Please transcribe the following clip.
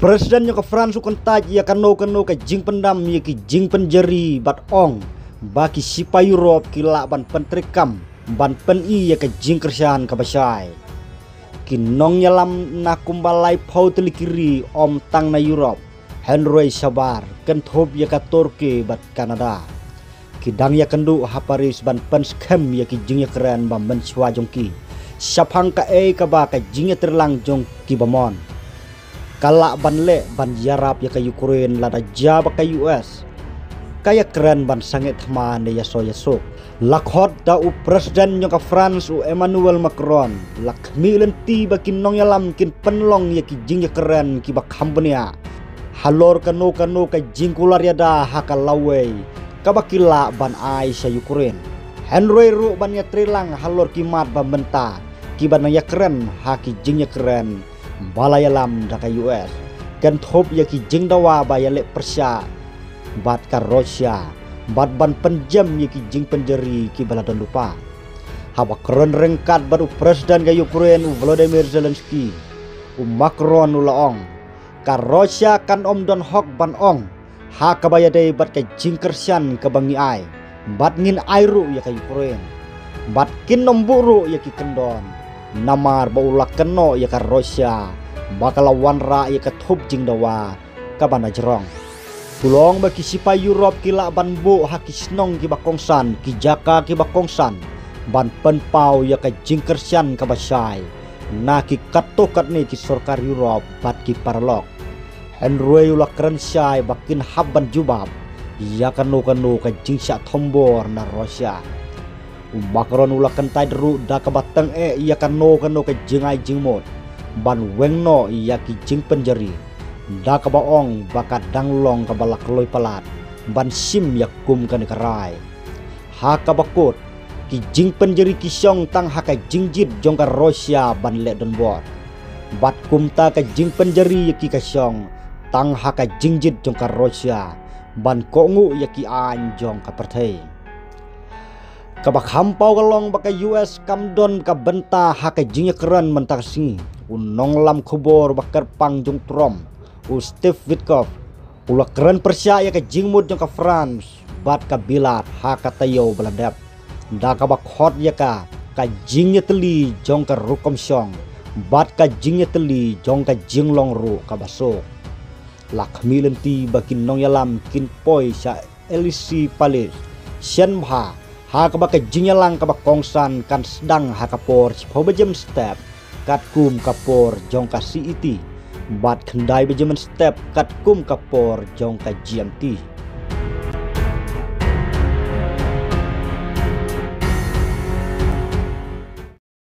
Presiden yang ke France kan taj ya kano ke jing pendam ya ki jing penjeri bat ong baki sipa Europe kila ban pentrikam ban pen i ya ke jing kersian ke basai kinong nyalam na kumbalai pau telikiri om tang na Europe Henry sabar kan thob ya ka Turki bat Kanada kidang ya kendu ha Paris ban pen skem ya ki jing ya keren ban men swa jongki sapang ka ka ba ka jing ya terlang jong ki bamon kala ban le ban Yarab ya ke Ukraine lada jaba ke US kaya keren ban sangat teman ya so lakhot da u presiden yang ke France u Emmanuel Macron lakmi lenti bakin nong yalam kin penlong ya ki jing ya keren ki ba company halor kano ke jing kular ya da hakalawe kabakila ban Asia Ukraine Henry ru ban ya trilang halor kimat ban benta ki ban ya keren haki jing ya keren balaya lam da ka US kan thop ya ki jing dawa ba ya le Persia bat ka Rusia bat ban penjam ya ki jing penjeri ki baladon lupa haba keren rengkat baru presiden ka Ukraine Volodymyr Zelensky Macron laong ka Rusia kan om don hok ban ong ha ka baya dei bat ka jing kersian ka bangi ai bat ngin airu ya ka Ukraine bat kin nomburu ya ki kendon namar baulak keno ya ka Rusia bakalawan ra ya ka thup jing dawa ka bana jerong tulong baki sipa Europe kila ban bu hakisnong ki bakongsan ki jaka ki bakongsan ban penpau ya ka jing kersian ka basai na ki katokat ni ki sarkar Europe bat ki parlok Henry ula keren syai bakin habban jubab ya kanu ka jing sya thombor na Rusia Macron ula kentai deru da ka batang ya kanu ka jingai jingmot ban wengno ya ki jing penjeri da ka baong baka danglong ka balak loy palat ban sim ya kum ka nikarai ha ka bakut ki jing penjeri ki syong tang ha ka jingjit jong ka Rusia ban le don bot bat kumta ka jing penjeri ya ki ka syong tang ha ka jingjit jong ka Rusia ban kongu ya ki an jong ka perthei kabak hampau kalong baka US kamdon ka benta ha ka jing ya keren mentak singi unong lam kubor bakar pang jong trom Steve Witkoff ula keren Persia ya ka jingmut jong ka France bat ka bilat ha ka tayo baladap da ka bakhot ya ka jing ya teli jong ka rukom syong bat ka jing ya teli jong ka jinglong ru ka baso lakmi lenti bakin nong yalam kin poi sa Elisi Palis sian ha ka ba ka jing yalang ka bakongsan kan sedang ha ka por pobejem step kat kum kapor jong ka CET bat kendai bejemen step kat kum kapor jong ka GMT